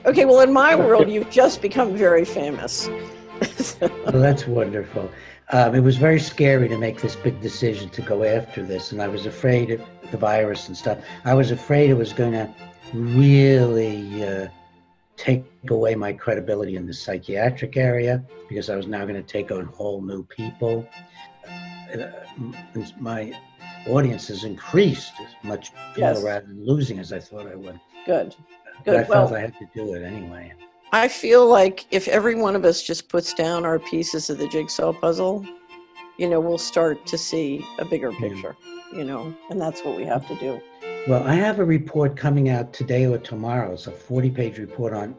Okay, well, in my world, you've just become very famous. Well, that's wonderful. It was very scary to make this big decision to go after this, and I was afraid of the virus and stuff. I was afraid it was going to really take away my credibility in the psychiatric area, because I was now going to take on whole new people. My audience has increased as much Yes. rather than losing as I thought I would. Good. But I felt I had to do it anyway. I feel like if every one of us just puts down our pieces of the jigsaw puzzle, we'll start to see a bigger picture, and that's what we have to do. Well, I have a report coming out today or tomorrow. It's a 40-page report on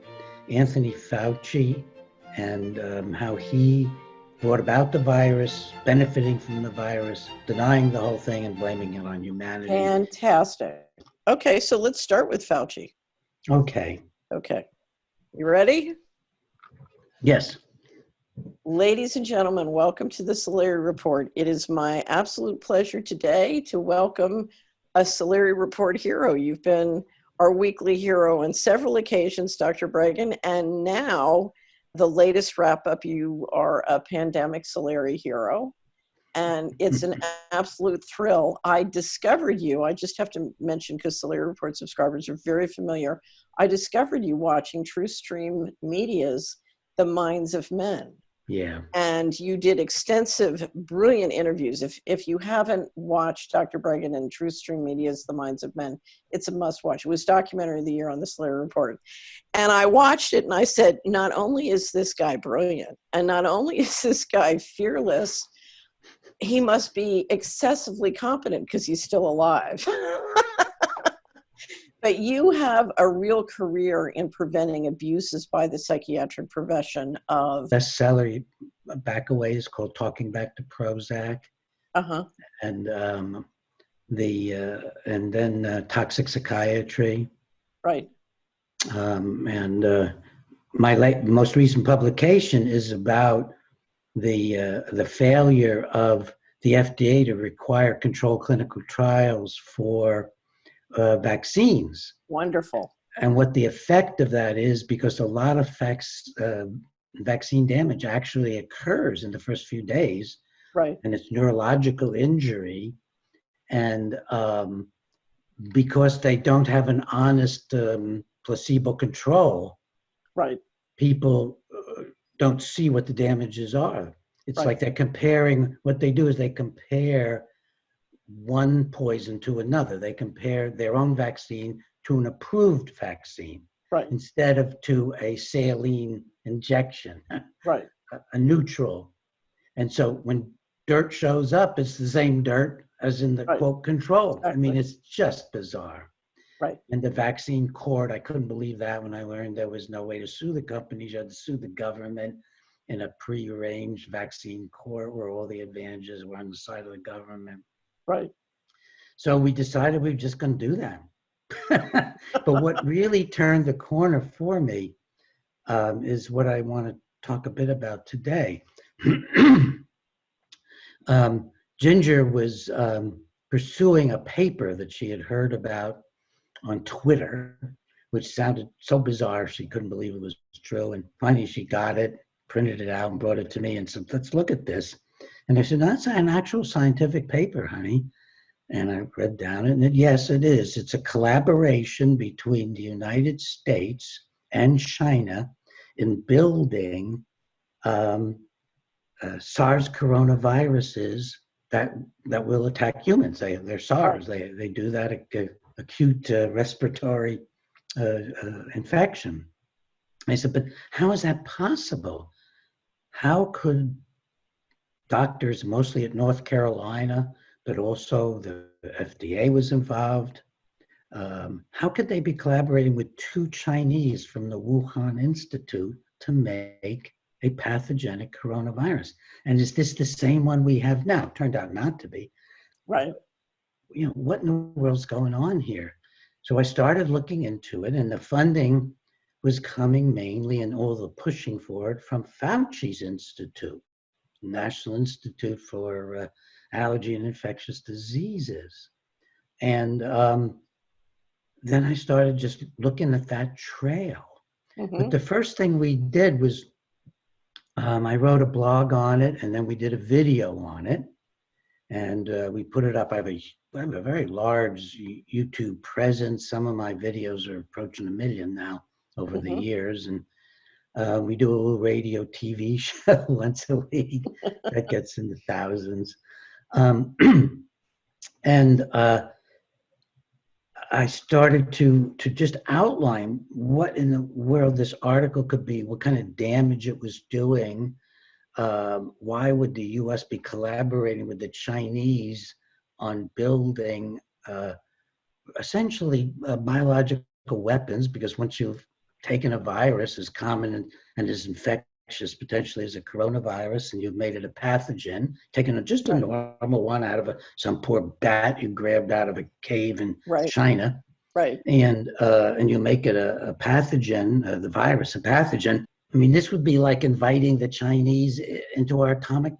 Anthony Fauci and how he brought about the virus, benefiting from the virus, denying the whole thing, and blaming it on humanity. Fantastic. Okay, so let's start with Fauci. Okay. You ready? Yes. Ladies and gentlemen, welcome to the Solari Report. It is my absolute pleasure today to welcome a Solari Report hero. You've been our weekly hero on several occasions, Dr. Breggin, and now the latest wrap-up, you are a pandemic Solari hero. And it's an absolute thrill. I discovered you, I just have to mention, because Solari Report subscribers are very familiar, I discovered you watching TrueStream Media's The Minds of Men. Yeah. And you did extensive, brilliant interviews. If you haven't watched Dr. Breggin and TrueStream Media's The Minds of Men, it's a must watch. It was documentary of the year on the Solari Report. And I watched it and I said, not only is this guy brilliant, and not only is this guy fearless, he must be excessively competent because he's still alive. But you have a real career in preventing abuses by the psychiatric profession of... Bestseller back away is called Talking Back to Prozac. Uh-huh. And then Toxic Psychiatry. Right. And my most recent publication is about the failure of the FDA to require controlled clinical trials for vaccines. Wonderful. And what the effect of that is, because a lot of vaccine damage actually occurs in the first few days. Right. And it's neurological injury. And because they don't have an honest placebo control, right, people don't see what the damages are. It's right. Like they're comparing, what they do is they compare one poison to another. They compare their own vaccine to an approved vaccine, right, instead of to a saline injection, right, a neutral. And so when dirt shows up, it's the same dirt as in the right. quote control. Exactly. I mean, it's just bizarre. Right. And the vaccine court, I couldn't believe that when I learned there was no way to sue the companies. You had to sue the government in a prearranged vaccine court where all the advantages were on the side of the government. Right. So we decided we were just going to do that. But what really turned the corner for me is what I want to talk a bit about today. Ginger was pursuing a paper that she had heard about on Twitter, which sounded so bizarre she couldn't believe it was true. And finally she got it, printed it out, and brought it to me and said, let's look at this. And I said, no, that's an actual scientific paper, honey. And I read down it, and yes, it is. It's a collaboration between the United States and China in building SARS coronaviruses that will attack humans. They're SARS. They do that acute respiratory infection. I said, but how is that possible? How could doctors, mostly at North Carolina, but also the FDA was involved, how could they be collaborating with two Chinese from the Wuhan Institute to make a pathogenic coronavirus? And is this the same one we have now? Turned out not to be. Right. You know, what in the world's going on here? So I started looking into it, and the funding was coming mainly, and all the pushing for it, from Fauci's Institute, National Institute for Allergy and Infectious Diseases. And then I started just looking at that trail. But Mm-hmm. the first thing we did was I wrote a blog on it, and then we did a video on it, and we put it up. I have a very large YouTube presence. Some of my videos are approaching 1 million now over the Mm-hmm. years, and we do a little radio TV show once a week that gets in the thousands. Um, and I started to just outline what in the world this article could be, what kind of damage it was doing. Why would the U.S. be collaborating with the Chinese on building essentially biological weapons? Because once you've taken a virus as common and as infectious potentially as a coronavirus, and you've made it a pathogen, taken just a normal one out of some poor bat you grabbed out of a cave in China, and you make it a pathogen, the virus a pathogen. I mean, this would be like inviting the Chinese into our atomic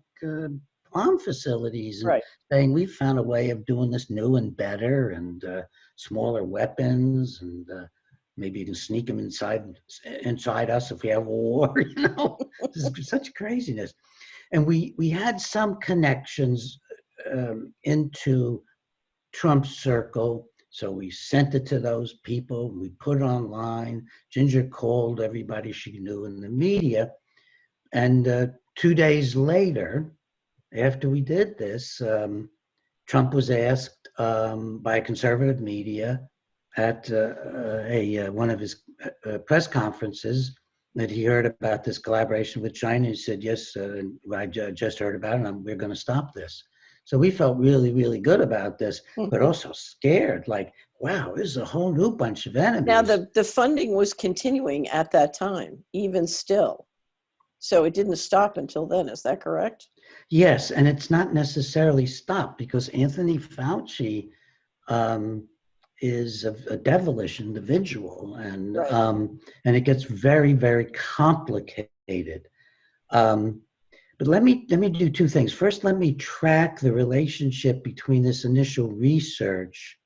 bomb facilities and saying we've found a way of doing this new and better and smaller weapons, and maybe you can sneak them inside us if we have a war. You know, this is such craziness. And we had some connections into Trump's circle. So we sent it to those people. We put it online. Ginger called everybody she knew in the media. And 2 days later, after we did this, Trump was asked by conservative media at one of his press conferences that he heard about this collaboration with China. He said, yes, I just heard about it, and we're going to stop this. So we felt really, really good about this, but also scared, like, wow, this is a whole new bunch of enemies. Now, the funding was continuing at that time, even still. So it didn't stop until then. Is that correct? Yes, and it's not necessarily stopped because Anthony Fauci is a devilish individual, and it gets very, very complicated. But let me do two things. First, let me track the relationship between this initial research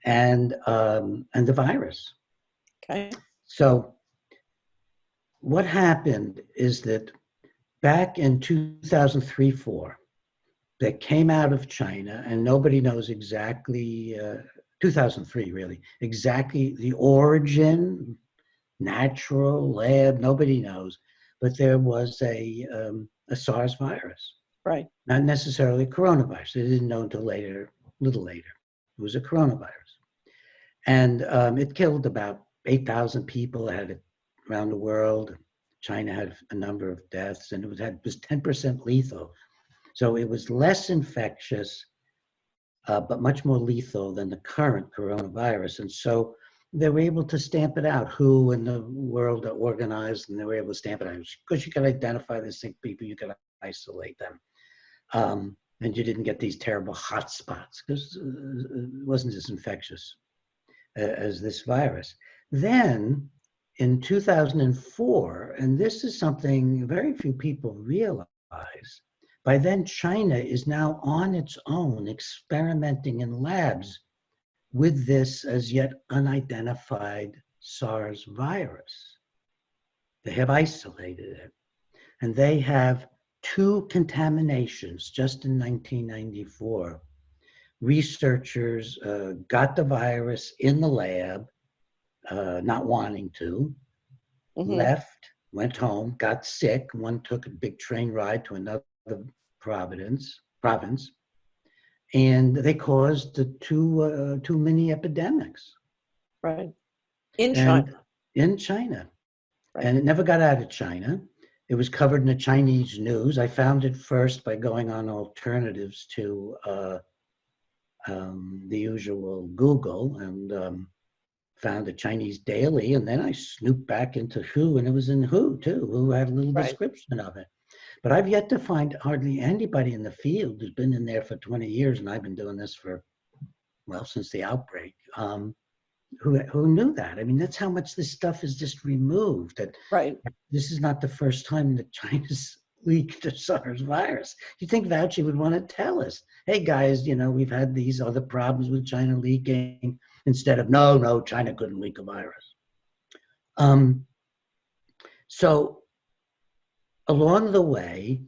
and the virus. Okay. So what happened is that back in 2003-4, that came out of China, and nobody knows exactly, 2003 really, exactly the origin, natural, lab, nobody knows. But there was a SARS virus. Right. Not necessarily a coronavirus. They didn't know until later, a little later. It was a coronavirus. And it killed about 8,000 people, had it around the world. China had a number of deaths, and it was 10% lethal. So it was less infectious, but much more lethal than the current coronavirus. And so they were able to stamp it out. WHO and the world are organized, and they were able to stamp it out because you could identify the sick people, you could isolate them. And you didn't get these terrible hot spots because it wasn't as infectious as this virus. Then in 2004, and this is something very few people realize, by then China is now on its own experimenting in labs with this as yet unidentified SARS virus. They have isolated it, and they have 2 contaminations just in 1994. Researchers got the virus in the lab, not wanting to, left, went home, got sick. One took a big train ride to another province, and they caused the two mini epidemics. Right. In China. In China. Right. And it never got out of China. It was covered in the Chinese news. I found it first by going on alternatives to the usual Google, and found a Chinese daily. And then I snooped back into WHO, and it was in WHO too. WHO had a little description of it. But I've yet to find hardly anybody in the field who's been in there for 20 years, and I've been doing this for, well, since the outbreak, who knew that. I mean, that's how much this stuff is just removed. That this is not the first time that China's leaked the SARS virus. You think Fauci would want to tell us, hey guys, you know, we've had these other problems with China leaking, instead of, no, China couldn't leak a virus. So along the way,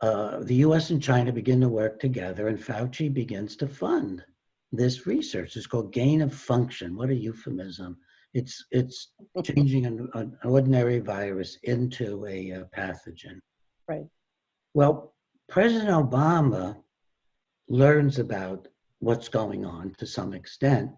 the US and China begin to work together, and Fauci begins to fund this research. It's called gain of function. What a euphemism. It's changing an ordinary virus into a pathogen. Right. Well, President Obama learns about what's going on to some extent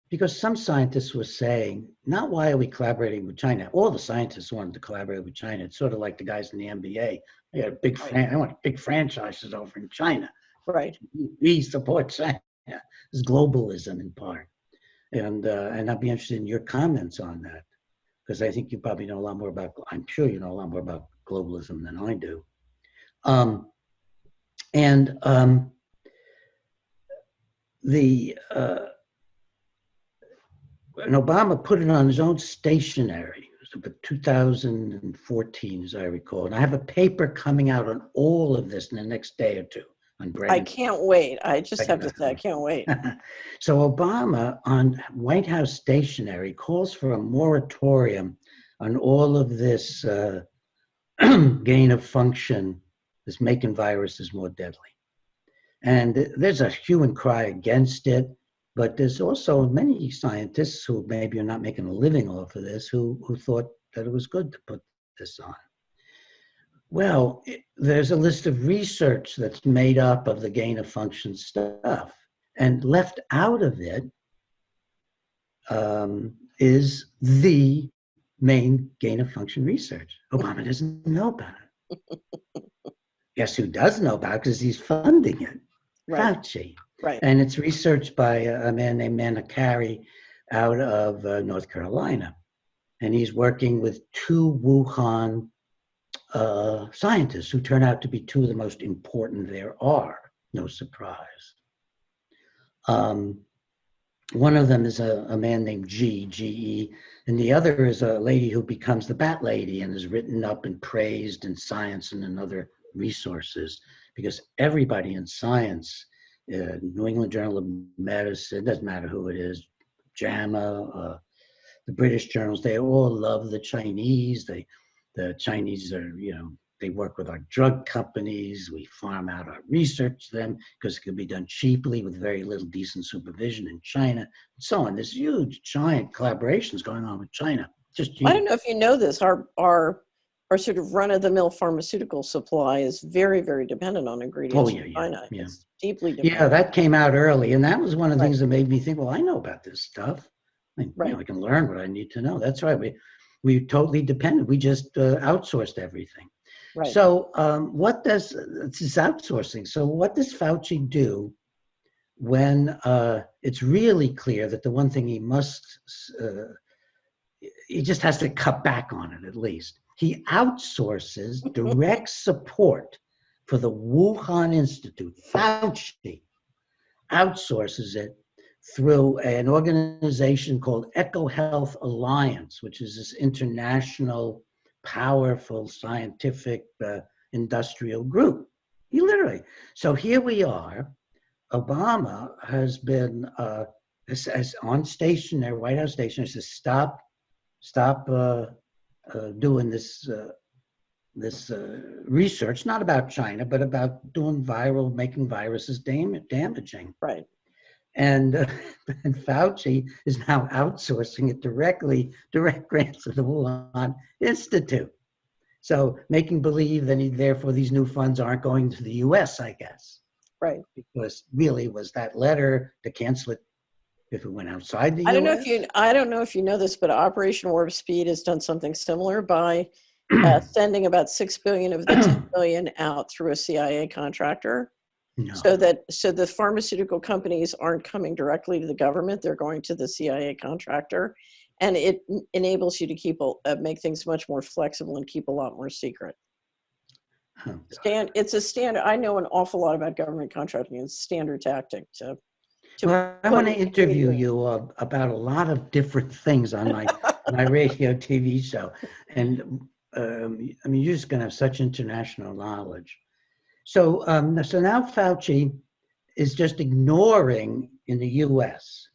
because some scientists were saying, not why are we collaborating with China? All the scientists wanted to collaborate with China. It's sort of like the guys in the NBA. They got they want big franchises over in China. Right. We support China. It's globalism in part. And I'd be interested in your comments on that, because I think you probably know a lot more about, I'm sure you know a lot more about globalism than I do. And Obama put it on his own stationery. It was about 2014, as I recall. And I have a paper coming out on all of this in the next day or two on Breggin. I can't wait. I just have to say, I can't wait. So Obama on White House stationery calls for a moratorium on all of this gain of function, this making viruses more deadly. And there's a hue and cry against it. But there's also many scientists who maybe are not making a living off of this who thought that it was good to put this on. Well, there's a list of research that's made up of the gain of function stuff, and left out of it is the main gain of function research. Obama doesn't know about it. Guess who does know about it? Because he's funding it. Right. Fauci. Right. And it's researched by a man named Manakari out of North Carolina. And he's working with two Wuhan scientists who turn out to be two of the most important there are. No surprise. One of them is a man named G.E., and the other is a lady who becomes the Bat Lady and is written up and praised in Science and in other resources, because everybody in science, New England Journal of Medicine, doesn't matter who it is, JAMA, the British journals, they all love the Chinese. The Chinese are, they work with our drug companies. We farm out our research to them because it can be done cheaply with very little decent supervision in China, and so on. There's huge, giant collaborations going on with China. Just huge. I don't know if you know this. Our sort of run-of-the-mill pharmaceutical supply is very, very dependent on ingredients from China. Yeah. It's deeply dependent. Yeah, that came out early, and that was one of the things that made me think, well, I know about this stuff. I can learn what I need to know. That's right. We totally dependent. We just outsourced everything. Right. So this is outsourcing. So what does Fauci do when it's really clear that the one thing he just has to cut back on it at least? He outsources direct support for the Wuhan Institute. Fauci outsources it through an organization called EcoHealth Alliance, which is this international, powerful, scientific, industrial group. He literally. So here we are. Obama has been as on stationery, White House stationery, says stop doing this research, not about China, but about making viruses damaging. Right. And Fauci is now outsourcing it direct grants to the Wuhan Institute. So making believe that therefore these new funds aren't going to the U.S., I guess. Right. Because really was that letter to cancel it if it went outside the U.S.? I don't know if you know this, but Operation Warp Speed has done something similar by sending about $6 billion of the $10 billion out through a CIA contractor. No. So the pharmaceutical companies aren't coming directly to the government; they're going to the CIA contractor, and it enables you to make things much more flexible and keep a lot more secret. Oh, It's a standard. I know an awful lot about government contracting. It's standard tactic to well, I want to interview you about a lot of different things on my radio TV show, and you're just going to have such international knowledge. So now Fauci is just ignoring in the U.S.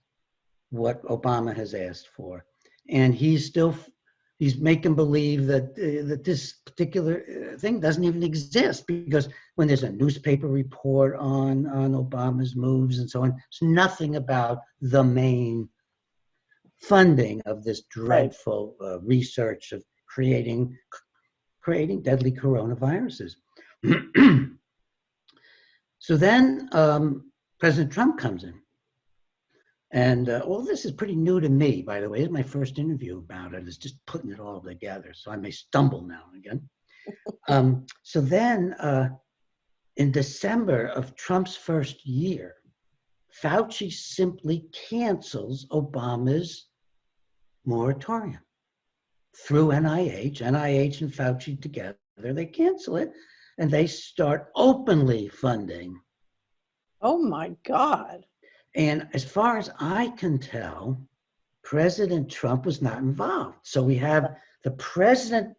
what Obama has asked for, and he's still he's making believe that that this particular thing doesn't even exist, because when there's a newspaper report on Obama's moves and so on, it's nothing about the main funding of this Right. dreadful research of creating deadly coronaviruses. So then President Trump comes in. And all this is pretty new to me, by the way. This is my first interview about it. It's just putting it all together, so I may stumble now and again. So then in December of Trump's first year, Fauci simply cancels Obama's moratorium through NIH. NIH and Fauci together, they cancel it, and they start openly funding. Oh my God. And as far as I can tell, President Trump was not involved. So we have the president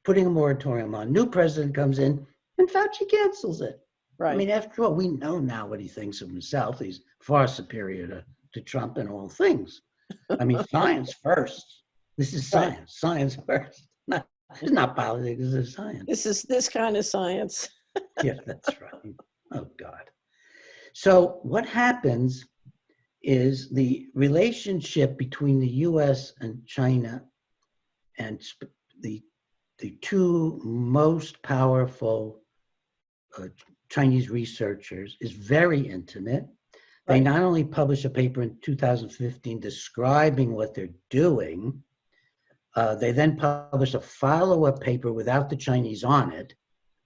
putting a moratorium on, new president comes in, and Fauci cancels it. Right. I mean, after all, we know now what he thinks of himself. He's far superior to Trump in all things. I mean, science first. This is science. Right. Science first. It's not politics, this is science. This is this kind of science. Yeah, that's right. Oh, God. So what happens is the relationship between the U.S. and China and the two most powerful Chinese researchers is very intimate. They Right. not only published a paper in 2015 describing what they're doing, they then published a follow-up paper without the Chinese on it,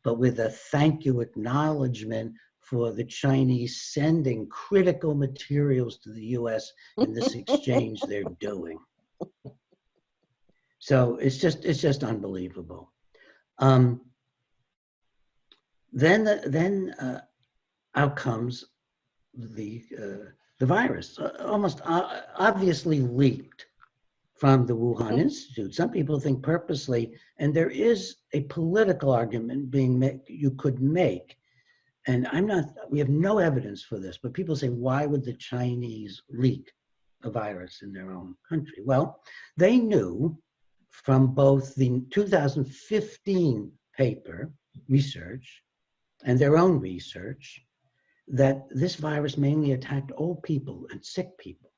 but with a thank you acknowledgement for the Chinese sending critical materials to the U.S. in this exchange they're doing. So it's just unbelievable. Then out comes the virus, almost obviously leaked from the Wuhan Institute. Some people think purposely, and there is a political argument being made, you could make. And we have no evidence for this, but people say, why would the Chinese leak a virus in their own country? Well, they knew from both the 2015 paper research and their own research that this virus mainly attacked old people and sick people.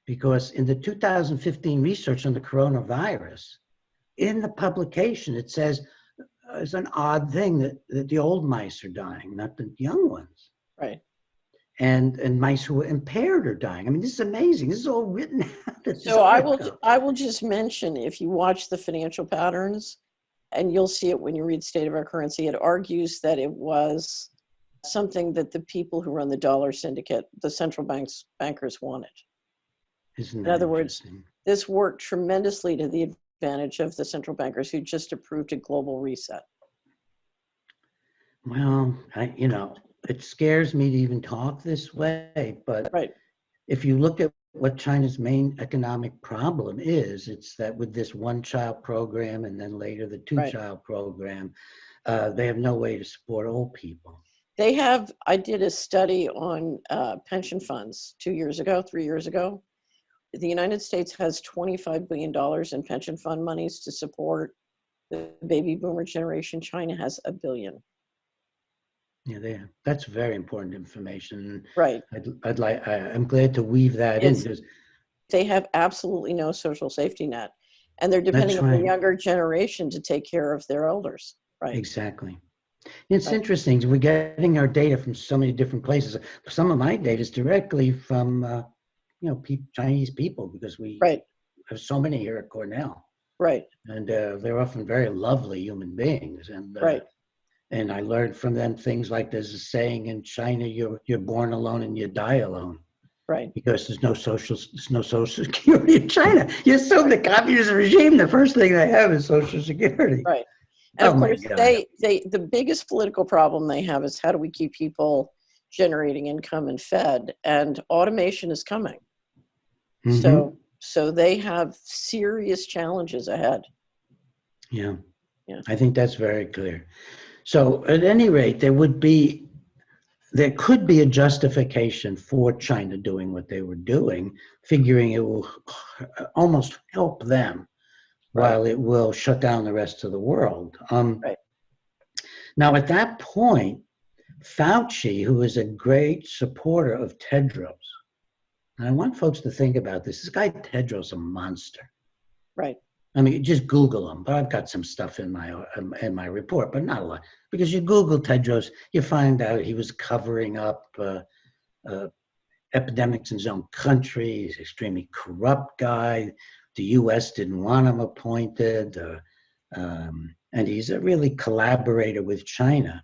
Because in the 2015 research on the coronavirus, in the publication, it says, it's an odd thing that the old mice are dying, not the young ones. Right. And mice who are impaired are dying. I mean, this is amazing. This is all written out. So I will just mention, if you watch the financial patterns, and you'll see it when you read State of Our Currency, it argues that it was something that the people who run the dollar syndicate, the central bankers wanted. In other words, this worked tremendously to the advantage of the central bankers who just approved a global reset. Well, it scares me to even talk this way, but right. If you look at what China's main economic problem is, it's that with this one-child program and then later the two-child program, they have no way to support old people. They have, I did a study on pension funds 3 years ago. The United States has $25 billion in pension fund monies to support the baby boomer generation. China has $1 billion. Yeah, that's very important information. Right. I'm glad to weave that in, because they have absolutely no social safety net, and they're depending on the younger generation to take care of their elders. Right. Exactly. It's interesting. We're getting our data from so many different places. Some of my data is directly from Chinese people, because we have so many here at Cornell. Right. And they're often very lovely human beings. And and I learned from them things like there's a saying in China, you're born alone and you die alone. Right. Because there's no social security in China. You assume the communist regime, the first thing they have is social security. Right. And of course, the biggest political problem they have is, how do we keep people generating income and fed? And automation is coming. Mm-hmm. So they have serious challenges ahead. Yeah. I think that's very clear. So at any rate, there could be a justification for China doing what they were doing, figuring it will almost help them Right. while it will shut down the rest of the world. Right. Now, at that point, Fauci, who is a great supporter of Tedros, and I want folks to think about this. This guy Tedros, a monster. Right. I mean, just Google him. But I've got some stuff in my report, but not a lot. Because you Google Tedros, you find out he was covering up epidemics in his own country. He's an extremely corrupt guy. The U.S. didn't want him appointed, and he's a really collaborator with China.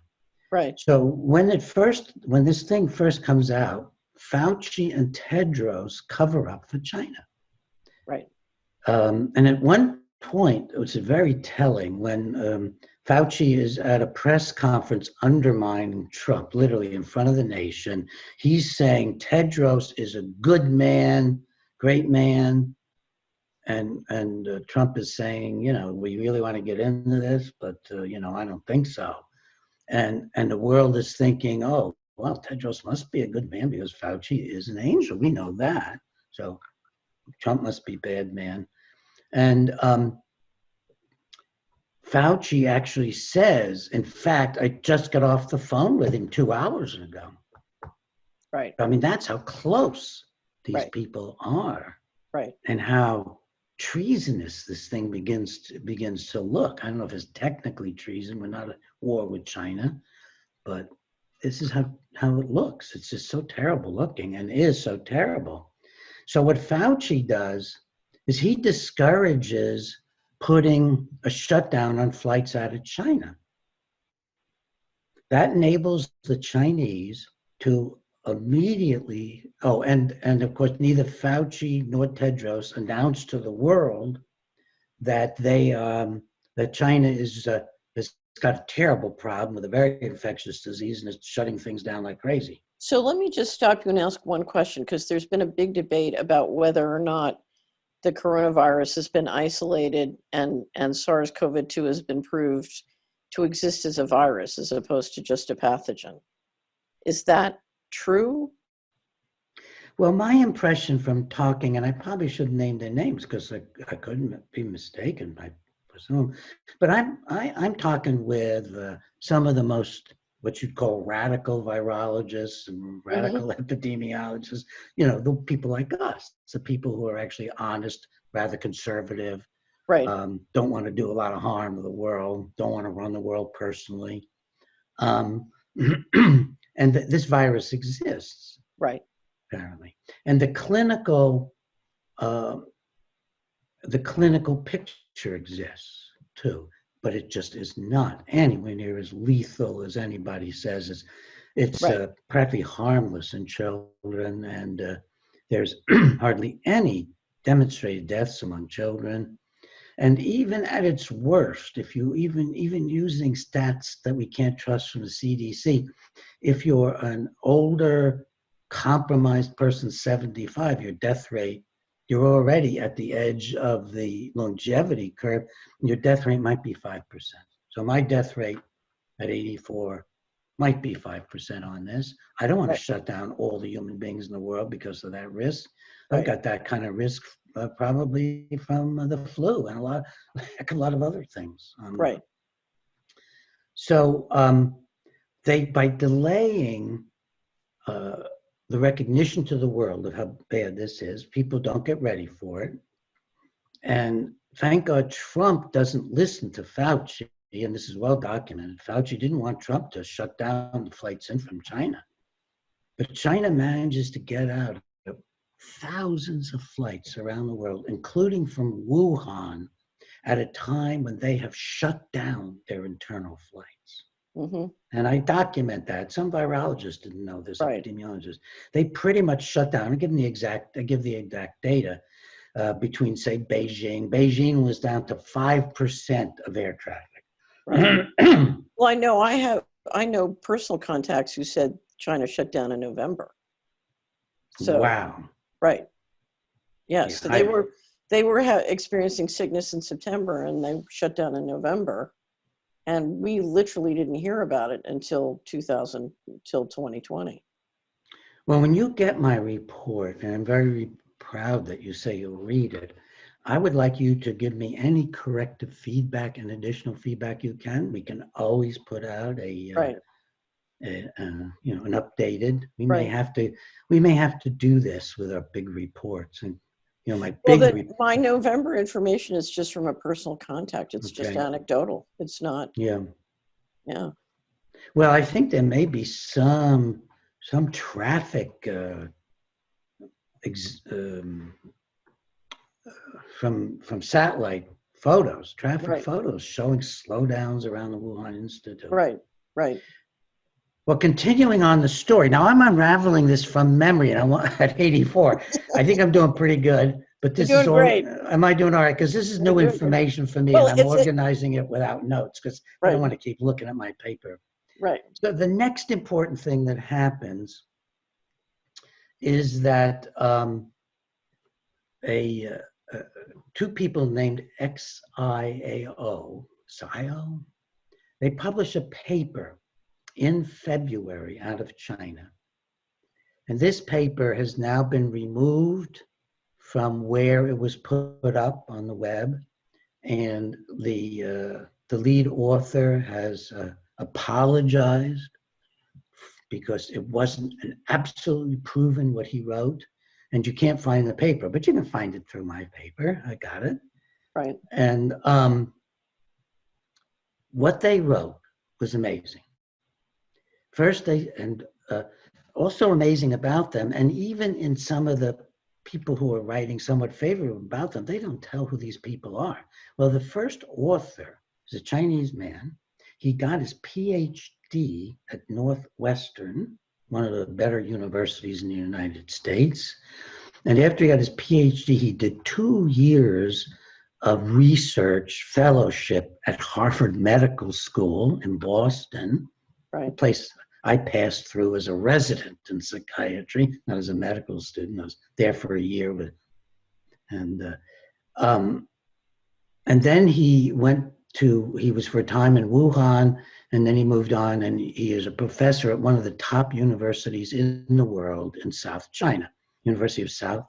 Right. So when this thing first comes out, Fauci and Tedros cover up for China. Right. And at one point, it was very telling when Fauci is at a press conference undermining Trump, literally in front of the nation. He's saying Tedros is a good man, great man. And Trump is saying, we really want to get into this, but, I don't think so. And the world is thinking, oh, well, Tedros must be a good man because Fauci is an angel. We know that. So Trump must be bad man. And Fauci actually says, in fact, I just got off the phone with him 2 hours ago. Right. I mean, that's how close these Right. people are. Right. And how treasonous this thing begins to look. I don't know if it's technically treason. We're not at war with China, but this is how it looks. It's just so terrible looking and is so terrible. So what Fauci does is he discourages putting a shutdown on flights out of China. That enables the Chinese to immediately, and of course, neither Fauci nor Tedros announced to the world that that China has got a terrible problem with a very infectious disease and it's shutting things down like crazy. So let me just stop you and ask one question, because there's been a big debate about whether or not the coronavirus has been isolated and SARS-CoV-2 has been proved to exist as a virus as opposed to just a pathogen. Is that true? Well, my impression from talking, and I probably shouldn't name their names because I couldn't be mistaken, I presume, but I'm talking with some of the most, what you'd call radical virologists and radical epidemiologists, the people like us, the people who are actually honest, rather conservative, Right. Don't want to do a lot of harm to the world, don't want to run the world personally. And this virus exists. Right. Apparently. And the clinical picture exists too, but it just is not anywhere near as lethal as anybody says. It's Right. practically harmless in children, and there's hardly any demonstrated deaths among children. And even at its worst, if you even using stats that we can't trust from the CDC, if you're an older, compromised person, 75, your death rate, you're already at the edge of the longevity curve, and your death rate might be 5%. So my death rate at 84 might be 5% on this. I don't want to shut down all the human beings in the world because of that risk. I've got that kind of risk probably from the flu and a lot of other things. Right. So by delaying the recognition to the world of how bad this is, people don't get ready for it. And thank God Trump doesn't listen to Fauci, and this is well documented. Fauci didn't want Trump to shut down the flights in from China. But China manages to get out of thousands of flights around the world, including from Wuhan, at a time when they have shut down their internal flights. Mm-hmm. And I document that. Some virologists didn't know this, Right. epidemiologists. They pretty much shut down. I give the exact data between, say, Beijing. Beijing was down to 5% of air traffic. Right. Well, I know personal contacts who said China shut down in November. So, wow. Right. Yes. Yeah, so they were experiencing sickness in September and they shut down in November. And we literally didn't hear about it until 2020. Well, when you get my report, and I'm very proud that you say you'll read it, I would like you to give me any corrective feedback and additional feedback you can. We can always put out Right. an updated. We Right. may have to do this with our big reports. And my Well, big my November information is just from a personal contact. It's just anecdotal. It's not. Yeah. Yeah. Well, I think there may be some traffic from satellite photos, traffic photos showing slowdowns around the Wuhan Institute. Right. Right. Well, continuing on the story, now I'm unraveling this from memory, and I'm at 84. I think I'm doing pretty good, but this is all. Great. Am I doing all right? Because this is new information for me, well, and I'm organizing it without notes because I don't want to keep looking at my paper. Right. So the next important thing that happens is that two people named XIAO, they publish a paper in February out of China. And this paper has now been removed from where it was put up on the web. And the lead author has apologized because it wasn't absolutely proven what he wrote. And you can't find the paper, but you can find it through my paper. I got it. Right. And what they wrote was amazing. First, also amazing about them, and even in some of the people who are writing somewhat favorable about them, they don't tell who these people are. Well, the first author is a Chinese man. He got his PhD at Northwestern, one of the better universities in the United States. And after he got his PhD, he did 2 years of research fellowship at Harvard Medical School in Boston, a place I passed through as a resident in psychiatry, not as a medical student. I was there for a year, and then he was for a time in Wuhan, and then he moved on, and he is a professor at one of the top universities in the world in South China, University of South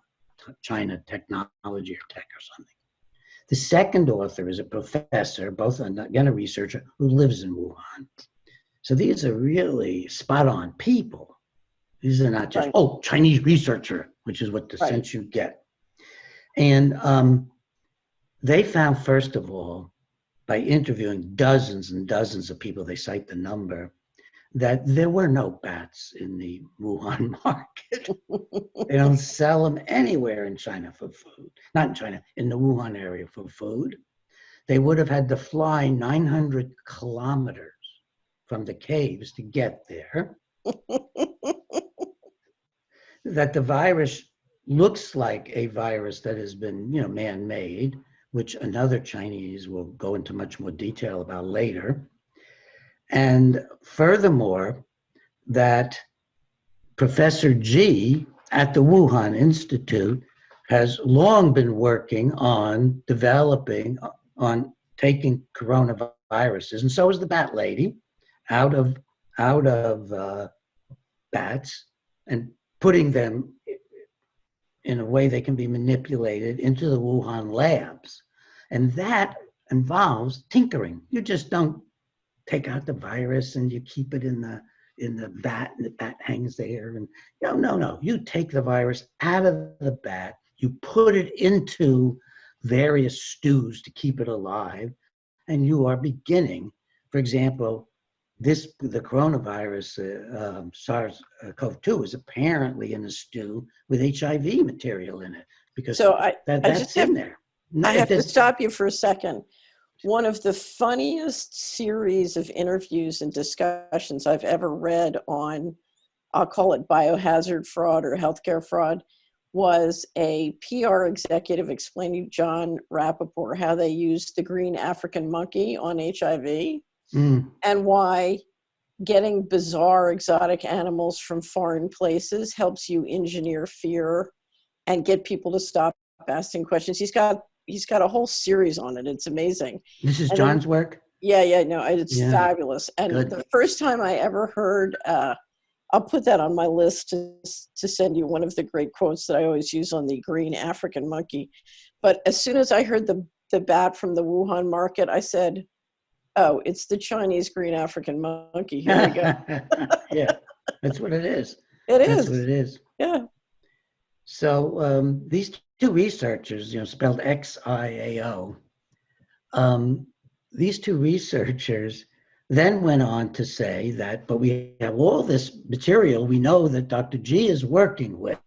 China Technology or Tech or something. The second author is a professor, both again a researcher who lives in Wuhan. So these are really spot-on people. These are not just, Chinese researcher, which is what the sense you get. And they found, first of all, by interviewing dozens and dozens of people, they cite the number, that there were no bats in the Wuhan market. They don't sell them anywhere in China for food. Not in China, in the Wuhan area for food. They would have had to fly 900 kilometers from the caves to get there. That the virus looks like a virus that has been, man-made, which another Chinese will go into much more detail about later. And furthermore, that Professor G at the Wuhan Institute has long been working on taking coronaviruses, and so is the bat lady, out of bats and putting them in a way they can be manipulated into the Wuhan labs. And that involves tinkering. You just don't take out the virus and you keep it in the vat, and the bat hangs there. And no. You take the virus out of the bat, you put it into various stews to keep it alive, and you are beginning, for example, the coronavirus, SARS-CoV-2 is apparently in a stew with HIV material in it, because that's in there. I have to stop you for a second. One of the funniest series of interviews and discussions I've ever read on, I'll call it biohazard fraud or healthcare fraud, was a PR executive explaining to John Rappaport how they used the green African monkey on HIV. And why getting bizarre exotic animals from foreign places helps you engineer fear and get people to stop asking questions. He's got a whole series on it. It's amazing. This is John's work? Yeah, no, it's fabulous. And the first time I ever heard a I'll put that on my list to send you one of the great quotes that I always use on the green African monkey. But as soon as I heard the bat from the Wuhan market, I said, oh, it's the Chinese green African monkey. Here we go. Yeah, that's what it is. It That's what is. it is. Yeah. So these two researchers, spelled XIAO, these two researchers then went on to say that, but we have all this material we know that Dr. G is working with.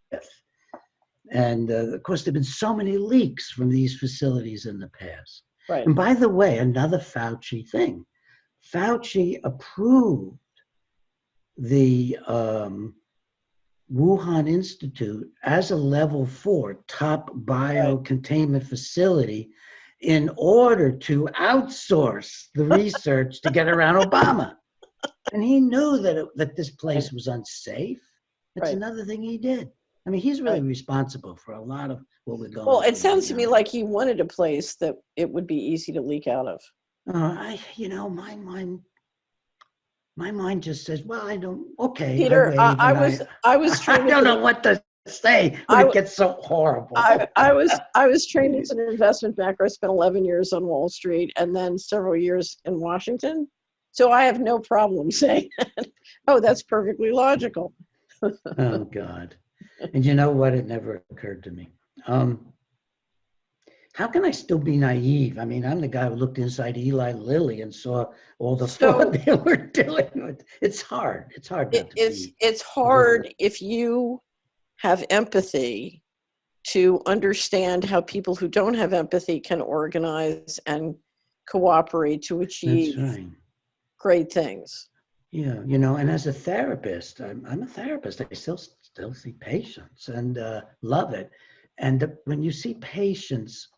And of course, there have been so many leaks from these facilities in the past. Right. And by the way, another Fauci thing. Fauci approved the Wuhan Institute as a level 4 top biocontainment facility in order to outsource the research to get around Obama. And he knew that this place was unsafe. That's another thing he did. I mean, he's really responsible for a lot of what we're going through. Well, it sounds to me like he wanted a place that it would be easy to leak out of. My mind just says, well, I don't, okay. Peter, I was trained. I don't know what to say when it gets so horrible. I was trained as an investment banker. I spent 11 years on Wall Street and then several years in Washington. So I have no problem saying that. Oh, that's perfectly logical. Oh, God. And you know what? It never occurred to me. How can I still be naive? I mean, I'm the guy who looked inside Eli Lilly and saw all the fraud they were doing. It's hard. It's hard. It's hard if you have empathy to understand how people who don't have empathy can organize and cooperate to achieve great things. Yeah, and as a therapist, I'm a therapist. I still see patients and love it. And when you see patients,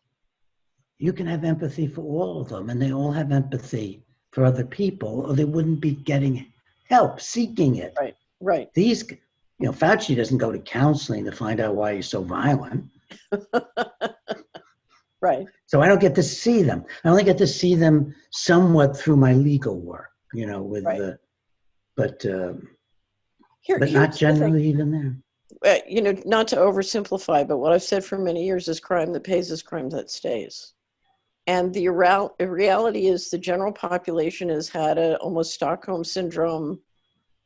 you can have empathy for all of them, and they all have empathy for other people, or they wouldn't be getting help, seeking it. Right. These, Fauci doesn't go to counseling to find out why he's so violent. Right. So I don't get to see them. I only get to see them somewhat through my legal work, with but not generally even there. Not to oversimplify, but what I've said for many years is crime that pays is crime that stays. And the reality is the general population has had a almost Stockholm syndrome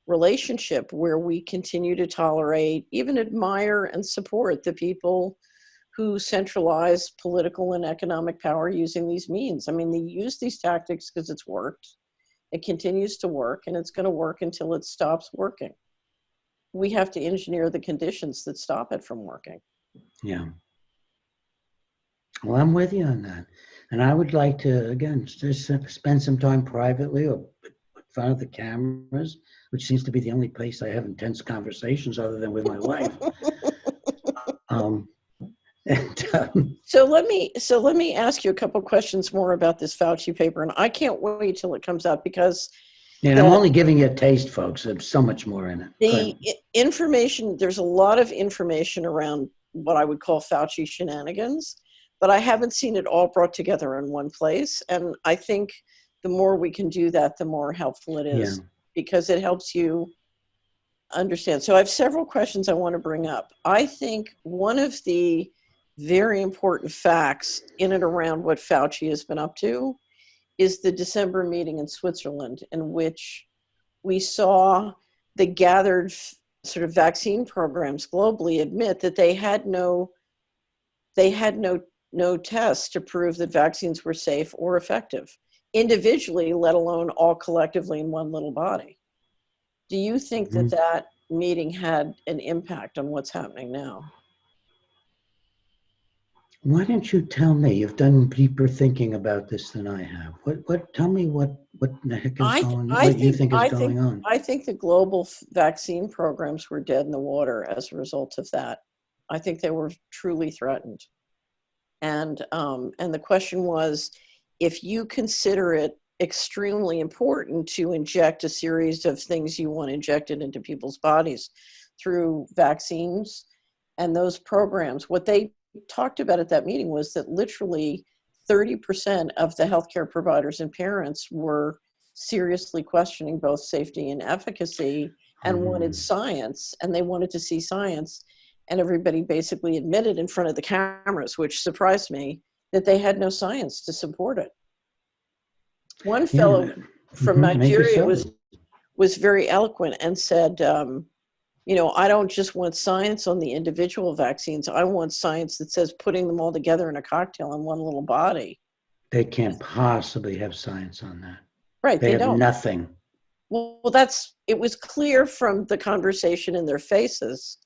relationship where we continue to tolerate, even admire and support the people who centralize political and economic power using these means. I mean, they use these tactics because it's worked. It continues to work, and it's going to work until it stops working. We have to engineer the conditions that stop it from working. Yeah. Well, I'm with you on that. And I would like to, again, just spend some time privately or in front of the cameras, which seems to be the only place I have intense conversations other than with my wife. So let me ask you a couple of questions more about this Fauci paper, and I can't wait till it comes out because. And I'm only giving you a taste, folks. There's so much more in it. The information, there's a lot of information around what I would call Fauci shenanigans, but I haven't seen it all brought together in one place. And I think the more we can do that, the more helpful it is because it helps you understand. So I have several questions I want to bring up. I think one of the very important facts in and around what Fauci has been up to is the December meeting in Switzerland, in which we saw the gathered sort of vaccine programs globally admit that they had no tests to prove that vaccines were safe or effective, individually, let alone all collectively in one little body. Do you think that meeting had an impact on what's happening now? Why don't you tell me? You've done deeper thinking about this than I have. Tell me what the heck is going on? What you think is going on? I think the global vaccine programs were dead in the water as a result of that. I think they were truly threatened. And the question was, if you consider it extremely important to inject a series of things you want injected into people's bodies through vaccines and those programs, what they talked about at that meeting was that literally 30% of the healthcare providers and parents were seriously questioning both safety and efficacy and wanted science, and they wanted to see science. And everybody basically admitted in front of the cameras, which surprised me, that they had no science to support it. One fellow from Nigeria was very eloquent and said, I don't just want science on the individual vaccines. I want science that says putting them all together in a cocktail in one little body. They can't possibly have science on that. Right, they have don't. Nothing. Well, it was clear from the conversation in their faces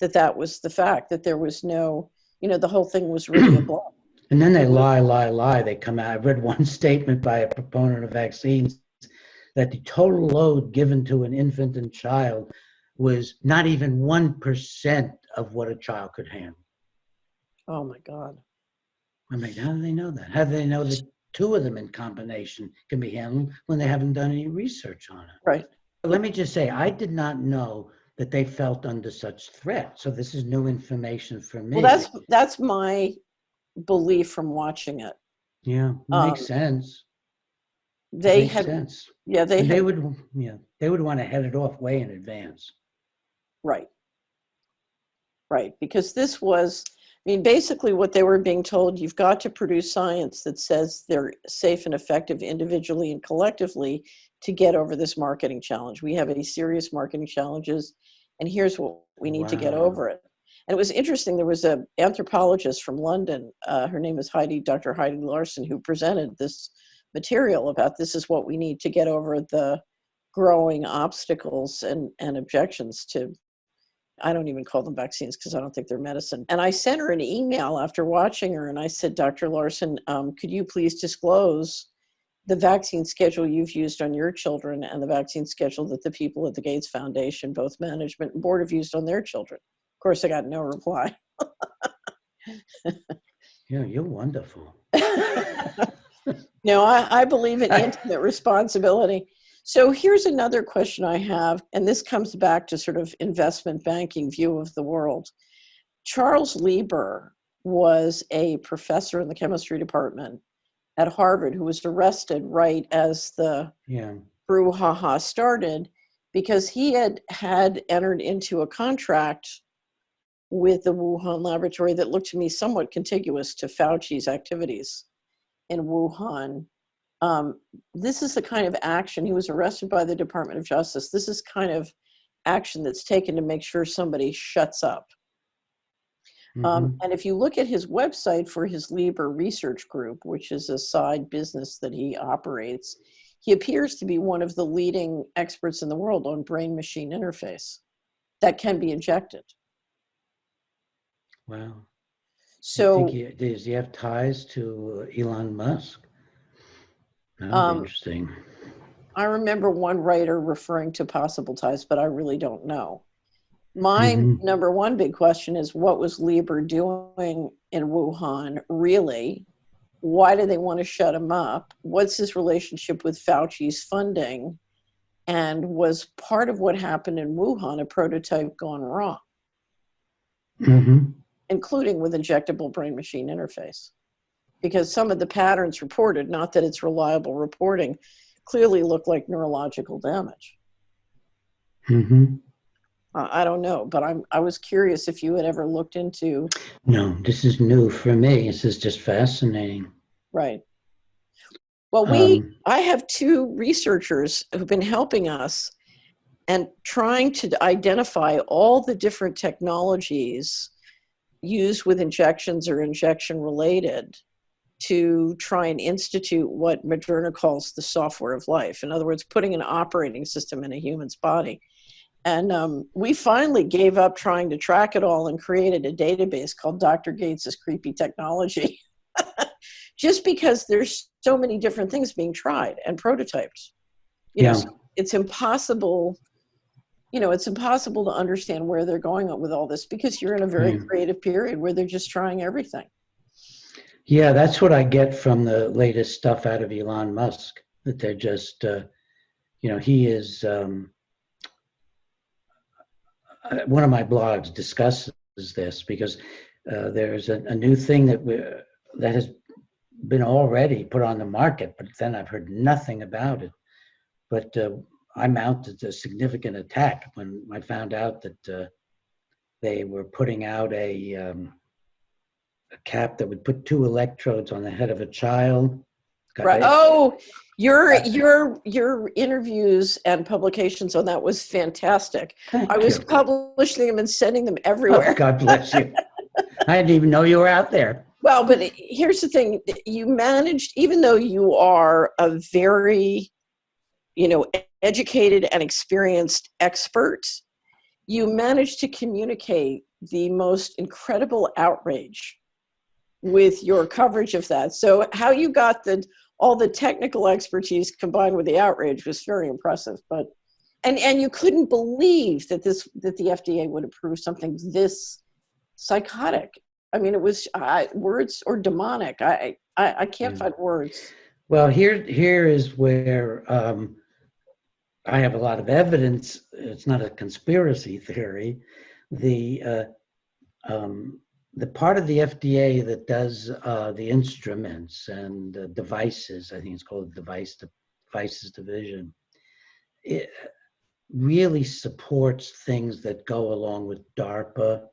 that was the fact, that there was no, the whole thing was really a bluff. And then they lie. They come out. I've read one statement by a proponent of vaccines that the total load given to an infant and child was not even 1% of what a child could handle. Oh my God. I mean, how do they know that? How do they know that two of them in combination can be handled when they haven't done any research on it? Right. But let me just say, I did not know that they felt under such threat. So this is new information for me. Well, that's my belief from watching it. Yeah, makes sense. They would want to head it off way in advance. Right, because this was, basically what they were being told, you've got to produce science that says they're safe and effective individually and collectively to get over this marketing challenge. We have any serious marketing challenges, and here's what we need to get over it. And it was interesting, there was an anthropologist from London, her name is Dr. Heidi Larson, who presented this material about this is what we need to get over the growing obstacles and objections to, I don't even call them vaccines because I don't think they're medicine. And I sent her an email after watching her, and I said, Dr. Larson, could you please disclose the vaccine schedule you've used on your children and the vaccine schedule that the people at the Gates Foundation, both management and board, have used on their children? Of course, I got no reply. Yeah, you're wonderful. No, I believe in intimate responsibility. So here's another question I have, and this comes back to sort of investment banking view of the world. Charles Lieber was a professor in the chemistry department at Harvard who was arrested right as the brouhaha started because he had entered into a contract with the Wuhan laboratory that looked to me somewhat contiguous to Fauci's activities in Wuhan. This is the kind of action, he was arrested by the Department of Justice. This is kind of action that's taken to make sure somebody shuts up. And if you look at his website for his Lieber Research Group, which is a side business that he operates, he appears to be one of the leading experts in the world on brain-machine interface that can be injected. Wow. So does he have ties to Elon Musk? That would be interesting. I remember one writer referring to possible ties, but I really don't know. My number one big question is, what was Lieber doing in Wuhan, really? Why do they want to shut him up? What's his relationship with Fauci's funding? And was part of what happened in Wuhan a prototype gone wrong? Including with injectable brain-machine interface. Because some of the patterns reported, not that it's reliable reporting, clearly look like neurological damage. I don't know, but I was curious if you had ever looked into. No, this is new for me. This is just fascinating. Right. Well, I have two researchers who've been helping us and trying to identify all the different technologies used with injections or injection related to try and institute what Moderna calls the software of life. In other words, putting an operating system in a human's body. And we finally gave up trying to track it all and created a database called Dr. Gates's Creepy Technology. Just because there's so many different things being tried and prototyped. You know, so it's impossible, it's impossible to understand where they're going with all this because you're in a very creative period where they're just trying everything. Yeah, that's what I get from the latest stuff out of Elon Musk, that they're just, he is, one of my blogs discusses this because there's a new thing that has been already put on the market, but then I've heard nothing about it. But I mounted a significant attack when I found out that they were putting out a cap that would put 2 electrodes on the head of a child. Right. Oh, your interviews and publications on that was fantastic. I was publishing them and sending them everywhere. Oh, God bless you. I didn't even know you were out there. Well, but here's the thing. You managed, even though you are a very, educated and experienced expert, you managed to communicate the most incredible outrage with your coverage of that. So how you got all the technical expertise combined with the outrage was very impressive. But and you couldn't believe that the FDA would approve something this psychotic. I mean, it was words or demonic. I can't find words. Well, here is where I have a lot of evidence. It's not a conspiracy theory. The part of the FDA that does the instruments and devices, I think it's called Devices Division, it really supports things that go along with DARPA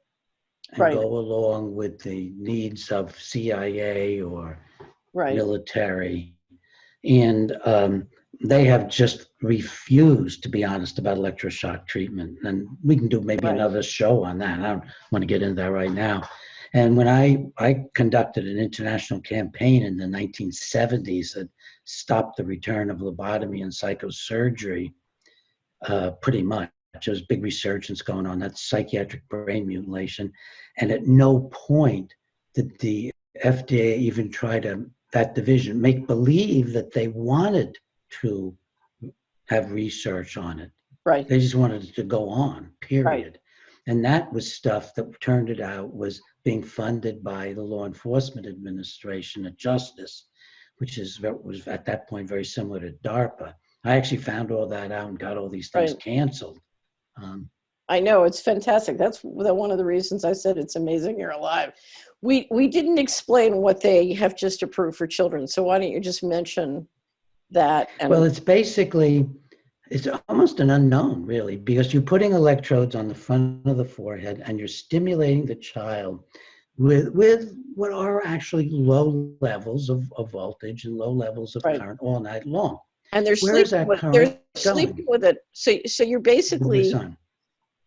and go along with the needs of CIA or military. And they have just refused to be honest about electroshock treatment. And we can do maybe another show on that. I don't want to get into that right now. And when I conducted an international campaign in the 1970s that stopped the return of lobotomy and psychosurgery, pretty much. There's big resurgence going on. That's psychiatric brain mutilation. And at no point did the FDA even try to, that division, make believe that they wanted to have research on it. Right. They just wanted it to go on, period. Right. And that was stuff that turned it out was being funded by the Law Enforcement Administration at Justice, which was at that point very similar to DARPA. I actually found all that out and got all these things canceled. I know, it's fantastic. That's one of the reasons I said it's amazing you're alive. We didn't explain what they have just approved for children, so why don't you just mention that? Well, it's almost an unknown, really, because you're putting electrodes on the front of the forehead and you're stimulating the child with what are actually low levels of voltage and low levels of current all night long. And they're sleeping with it. So you're basically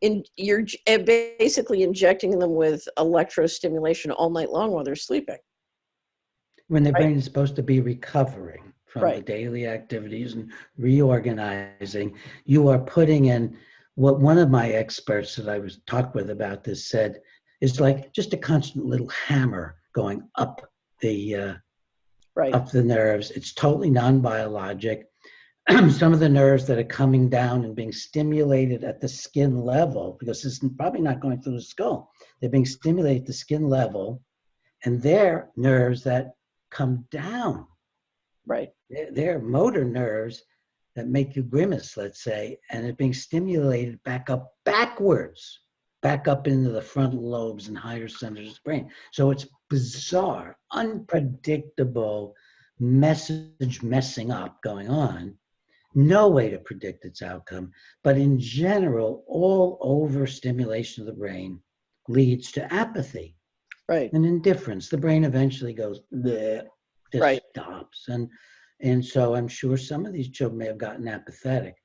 basically injecting them with electrostimulation all night long while they're sleeping. When their brain is supposed to be recovering from the daily activities and reorganizing, you are putting in what one of my experts that I was talked with about this said is like just a constant little hammer going up the nerves. It's totally non-biologic. Some of the nerves that are coming down and being stimulated at the skin level, because it's probably not going through the skull, they're being stimulated at the skin level, and they're nerves that come down. Right. They're motor nerves that make you grimace, let's say, and they're being stimulated backwards, back up into the frontal lobes and higher centers of the brain. So it's bizarre, unpredictable message messing up going on. No way to predict its outcome. But in general, all overstimulation of the brain leads to apathy and indifference. The brain eventually goes, bleh, just stops. And so I'm sure some of these children may have gotten apathetic.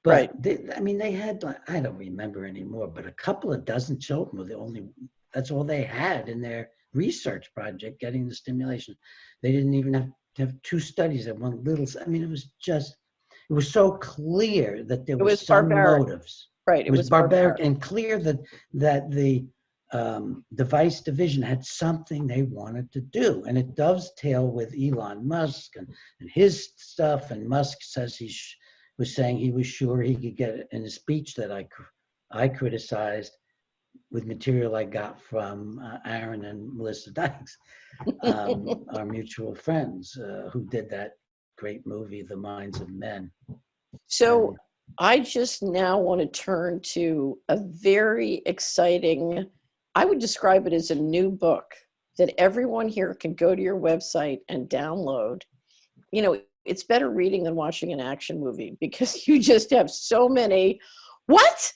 But they had, I don't remember anymore, but a couple of dozen children were that's all they had in their research project, getting the stimulation. They didn't even have to have 2 studies at one little, it was so clear that there was some motives. Right. It was barbaric and clear that the device division had something they wanted to do. And it dovetail with Elon Musk and his stuff. And Musk says was saying he was sure he could get it in a speech that I criticized with material I got from Aaron and Melissa Dykes, our mutual friends who did that great movie, The Minds of Men. So I just now want to turn to a very exciting, I would describe it as a new book that everyone here can go to your website and download. it's better reading than watching an action movie because you just have so many, what?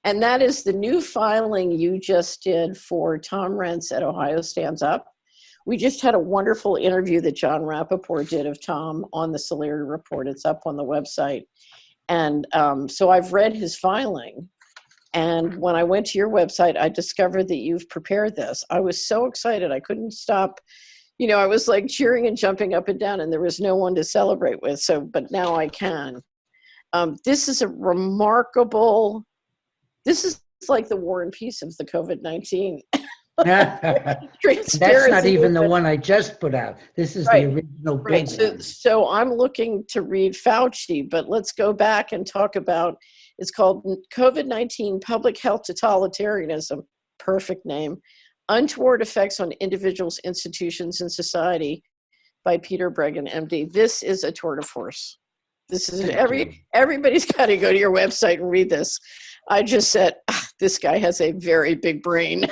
And that is the new filing you just did for Tom Rentz at Ohio Stands Up. We just had a wonderful interview that John Rappaport did of Tom on the Solari Report. It's up on the website. And so I've read his filing. And when I went to your website, I discovered that you've prepared this. I was so excited. I couldn't stop. You know, I was like cheering and jumping up and down, and there was no one to celebrate with. So, but now I can. This is a remarkable, this is like the War and Peace of the COVID-19. That's not even the one I just put out. This is the original big one. So I'm looking to read Fauci, but let's go back and talk about, it's called COVID-19 Public Health Totalitarianism, perfect name, Untoward Effects on Individuals, Institutions, and Society by Dr Breggin, MD. This is a tour de force. This is everybody's got to go to your website and read this. I just said, this guy has a very big brain.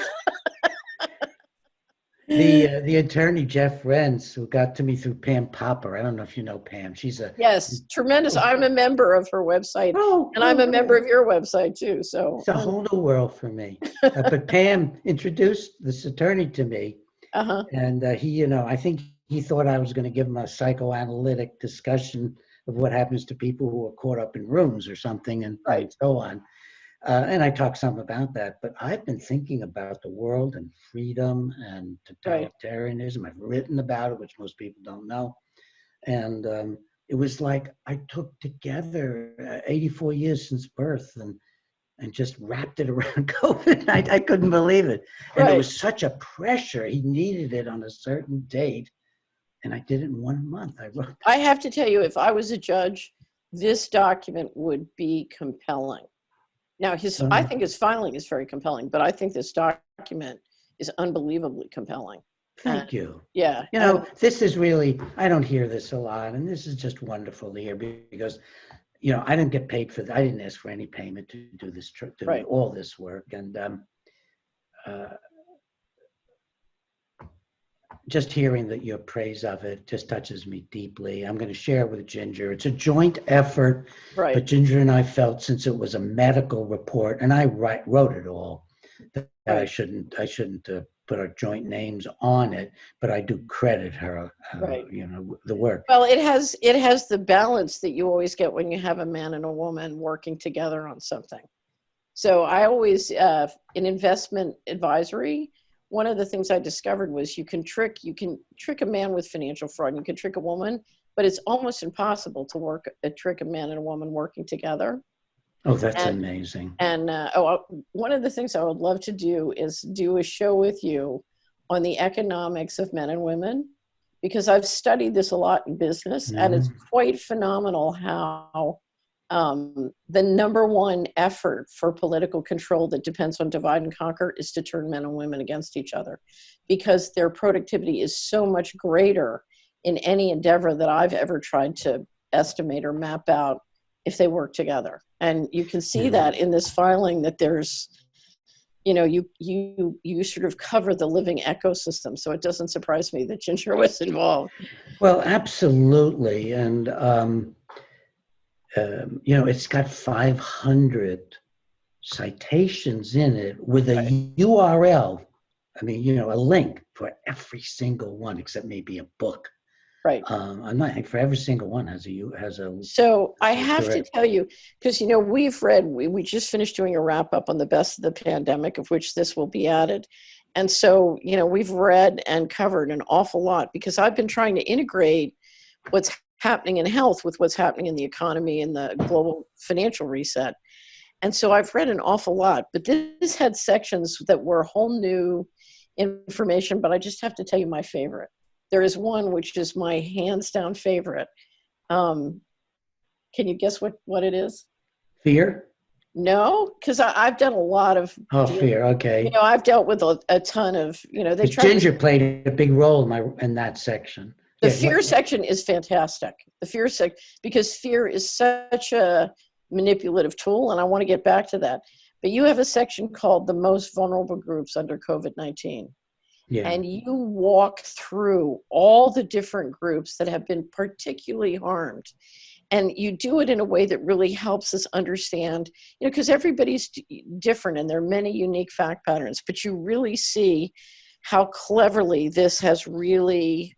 The attorney, Jeff Rentz, who got to me through Pam Popper. I don't know if you know Pam. She's a... Yes, tremendous. I'm a member of her website, and I'm a member of your website too. So it's a whole new world for me. But Pam introduced this attorney to me, and he, you know, I think he thought I was going to give him a psychoanalytic discussion of what happens to people who are caught up in rooms or something, and so on. And I talked some about that, but I've been thinking about the world and freedom and totalitarianism. I've written about it, which most people don't know. And it was like I took together 84 years since birth and just wrapped it around COVID. I couldn't believe it. And it was such a pressure. He needed it on a certain date. And I did it in 1 month. I have to tell you, if I was a judge, this document would be compelling. Now, I think his filing is very compelling, but I think this document is unbelievably compelling. Thank you. Yeah. You know, this is really, I don't hear this a lot, and this is just wonderful to hear because, you know, I didn't get paid for that. I didn't ask for any payment to do this, to do all this work. And just hearing that your praise of it just touches me deeply. I'm going to share it with Ginger. It's a joint effort, but Ginger and I felt, since it was a medical report, and I wrote it all, that I shouldn't put our joint names on it, but I do credit her, you know, the work. Well, it has the balance that you always get when you have a man and a woman working together on something. So I always, in investment advisory, one of the things I discovered was you can trick a man with financial fraud, and you can trick a woman, but it's almost impossible to trick a man and a woman working together. Oh, that's amazing. And one of the things I would love to do is do a show with you on the economics of men and women, because I've studied this a lot in business, and it's quite phenomenal how the number one effort for political control that depends on divide and conquer is to turn men and women against each other, because their productivity is so much greater in any endeavor that I've ever tried to estimate or map out if they work together. And you can see that in this filing, that there's, you know, you sort of cover the living ecosystem. So it doesn't surprise me that Ginger was involved. Well, absolutely. And, you know, it's got 500 citations in it with a URL. I mean, you know, a link for every single one, except maybe a book. Right. I'm not, I think for every single one has a. So I have to tell you, because, you know, we've read, we just finished doing a wrap up on the best of the pandemic, of which this will be added. And so, you know, we've read and covered an awful lot, because I've been trying to integrate what's happening in health with what's happening in the economy and the global financial reset. And so I've read an awful lot, but this had sections that were whole new information, but I just have to tell you my favorite. There is one which is my hands down favorite. Can you guess what it is? Fear? No, because I've done a lot of fear. Okay. You know, I've dealt with a ton of, you know, Ginger played a big role in that section. The fear section is fantastic. The fear section, because fear is such a manipulative tool, and I want to get back to that. But you have a section called the most vulnerable groups under COVID-19. Yeah. and you walk through all the different groups that have been particularly harmed. And you do it in a way that really helps us understand, because everybody's different and there are many unique fact patterns, but you really see how cleverly this has really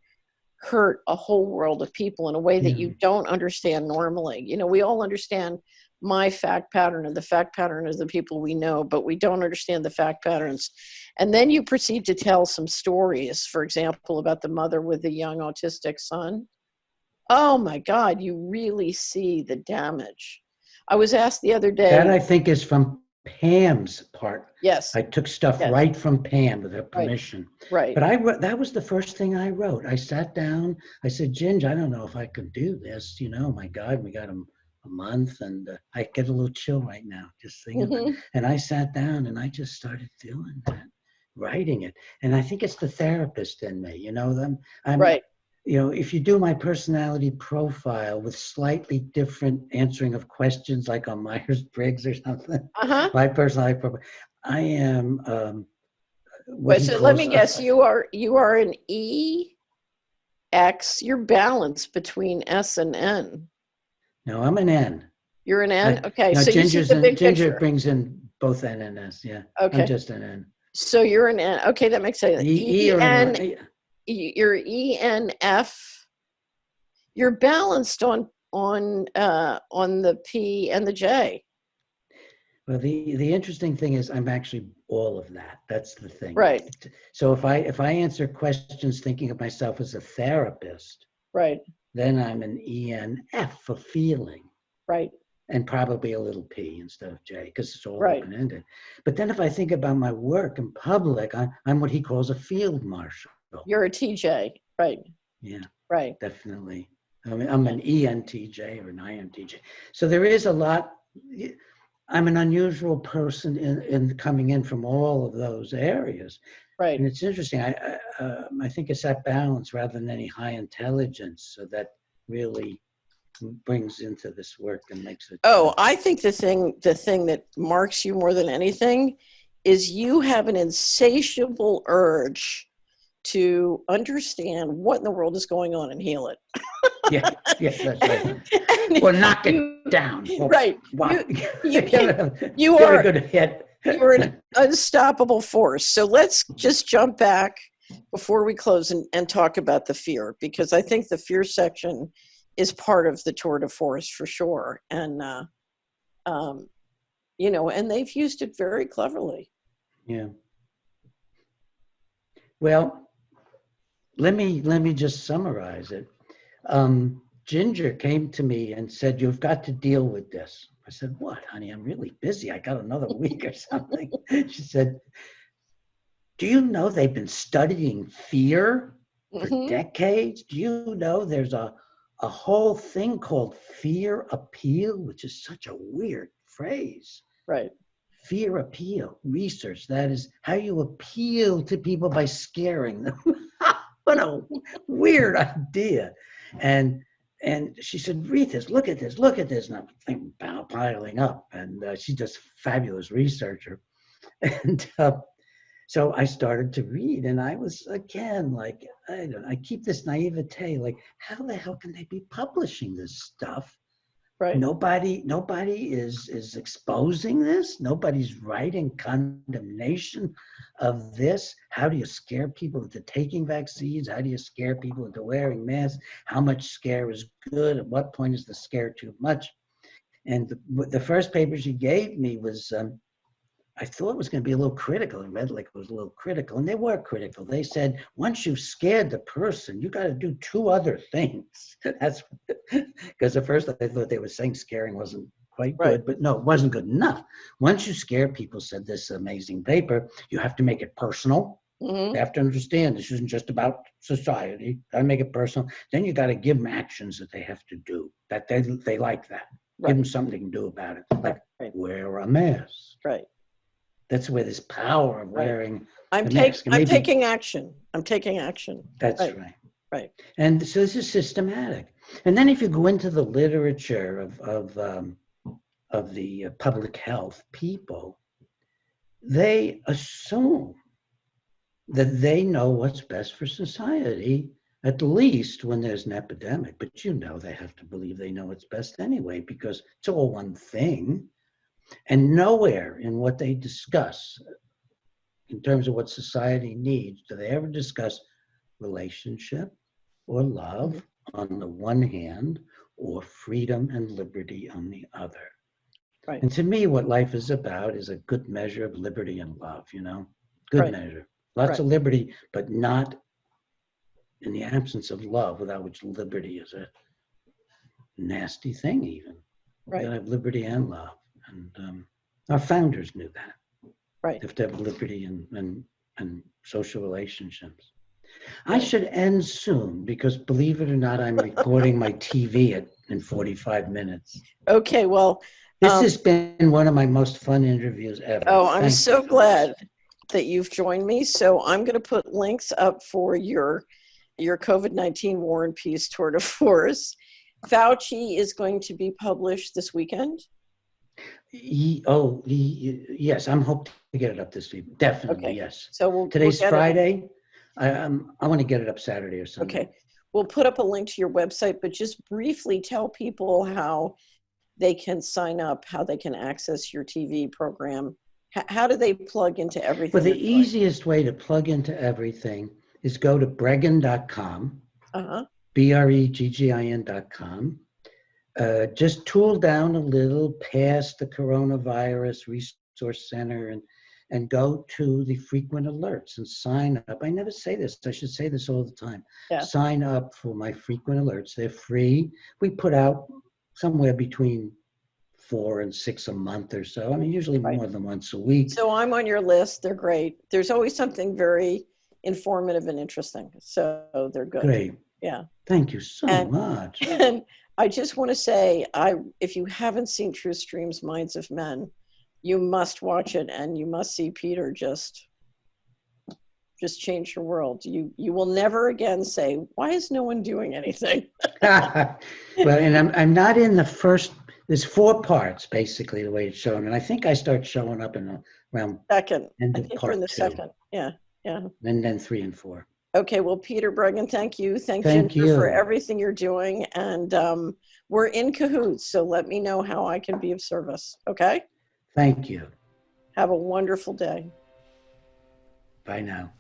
hurt a whole world of people in a way that Yeah. you don't understand normally. We all understand my fact pattern and the fact pattern of the people we know, but we don't understand the fact patterns. And then you proceed to tell some stories, for example, about the mother with the young autistic son. Oh my God, you really see the damage. I was asked the other That day. I think is from Pam's part. Yes, I took stuff yes, right from Pam with her right, permission. right. But that was the first thing I wrote. I sat down. I said, Ginge, I don't know if I could do this. My God, we got a month, and I get a little chill right now just thinking about it. Mm-hmm. And I sat down and I just started doing that, writing it. And I think it's the therapist in me. I'm Right. if you do my personality profile with slightly different answering of questions, like on Myers-Briggs or something, Uh-huh. my personality profile, I am what Wait, he so let calls me guess, you are an EX, you're balanced between S and N. no, I'm an N. You're an N? I, Okay, so you see Ginger's the and big Ginger picture. brings in both N and S. Yeah, I'm Okay, just an N. so you're an N. Okay, that makes sense. E or an EN, I. you're ENF. You're balanced on the P and the J. Well, the interesting thing is I'm actually all of that. That's the thing. Right, So if I answer questions thinking of myself as a therapist, right, then I'm an ENF for feeling, right, and probably a little P instead of J, because it's all right. open-ended. But then if I think about my work in public, I'm what he calls a field marshal. You're a TJ. Right, Yeah, right. definitely. I'm Yeah, an ENTJ or an INTJ. So there is a lot. I'm an unusual person in coming in from all of those areas. right. And it's interesting. I think it's that balance rather than any high intelligence, so that really brings into this work and makes it. Oh, I think the thing that marks you more than anything is you have an insatiable urge to understand what in the world is going on and heal it. Yeah, that's right. And Or knock it you, down. Or right. what? You, Give you a are good hit. you're an unstoppable force. So let's just jump back before we close and talk about the fear, because I think the fear section is part of the tour de force for sure. And um, and they've used it very cleverly. Yeah. Well, let me just summarize it. Ginger came to me and said, "You've got to deal with this." I said, "What, honey? I'm really busy. I got another week or something." She said, "Do you know they've been studying fear for Mm-hmm. decades? Do you know there's a whole thing called fear appeal, which is such a weird phrase? Right. Fear appeal research. That is how you appeal to people by scaring them." What a weird idea. And she said, "Read this, look at this, look at this." And I'm thinking, piling up. And she's just a fabulous researcher. And so I started to read, and I was, again, like, I keep this naivete, like, how the hell can they be publishing this stuff? Right. Nobody is exposing this. Nobody's writing condemnation of this. How do you scare people into taking vaccines? How do you scare people into wearing masks? How much scare is good? At what point is the scare too much? And the first paper she gave me was, I thought it was going to be a little critical. I read like it was a little critical, and they were critical. They said, once you've scared the person, you got to do two other things. That's because at first I thought they were saying scaring wasn't quite Right. good, but no, it wasn't good enough. Once you scare people, said this amazing paper, you have to make it personal. Mm-hmm. They have to understand this isn't just about society. Got to make it personal. Then you got to give them actions that they have to do, that they like that. Right. Give them something they can do about it, like wear a mask. Right. That's where this power of wearing I'm the mask. taking action. I'm taking action. That's right. right. Right. And so this is systematic. And then if you go into the literature of the public health people, they assume that they know what's best for society, at least when there's an epidemic. But they have to believe they know what's best anyway, because it's all one thing. And nowhere in what they discuss, in terms of what society needs, do they ever discuss relationship or love on the one hand, or freedom and liberty on the other. Right. And to me, what life is about is a good measure of liberty and love, good measure. Lots of liberty, but not in the absence of love, without which liberty is a nasty thing even. You gotta have liberty and love. And our founders knew that. Right. You have to have liberty and social relationships. I should end soon because, believe it or not, I'm recording my TV in 45 minutes. Okay, well. This has been one of my most fun interviews ever. Oh, I'm so glad that you've joined me. So I'm going to put links up for your COVID-19 War and Peace tour de force. Fauci is going to be published this weekend. Yes, I'm hoping to get it up this week. Definitely, yes. So today's Friday. I want to get it up Saturday or Sunday. Okay, we'll put up a link to your website, but just briefly tell people how they can sign up, how they can access your TV program. How do they plug into everything? Well, the easiest way to plug into everything is go to breggin.com, BREGGIN.com. Just tool down a little past the Coronavirus Resource Center and go to the frequent alerts and sign up. I never say this. I should say this all the time. Yeah. Sign up for my frequent alerts. They're free. We put out somewhere between 4 and 6 a month or so. I mean, usually more than once a week. So I'm on your list. They're great. There's always something very informative and interesting. So they're good. Great. Yeah. Thank you so much. And I just want to say, if you haven't seen True Stream's Minds of Men, you must watch it, and you must see Peter just change your world. You will never again say, why is no one doing anything? Well, and I'm not in the first. There's 4 parts basically the way it's shown, and I think I start showing up in around second. End I of think part we're in the 2. second. Yeah. And then 3 and 4. Okay, well, Peter Breggin, thank you. Thank Ginger you for everything you're doing, and we're in cahoots. So let me know how I can be of service. Okay. Thank you. Have a wonderful day. Bye now.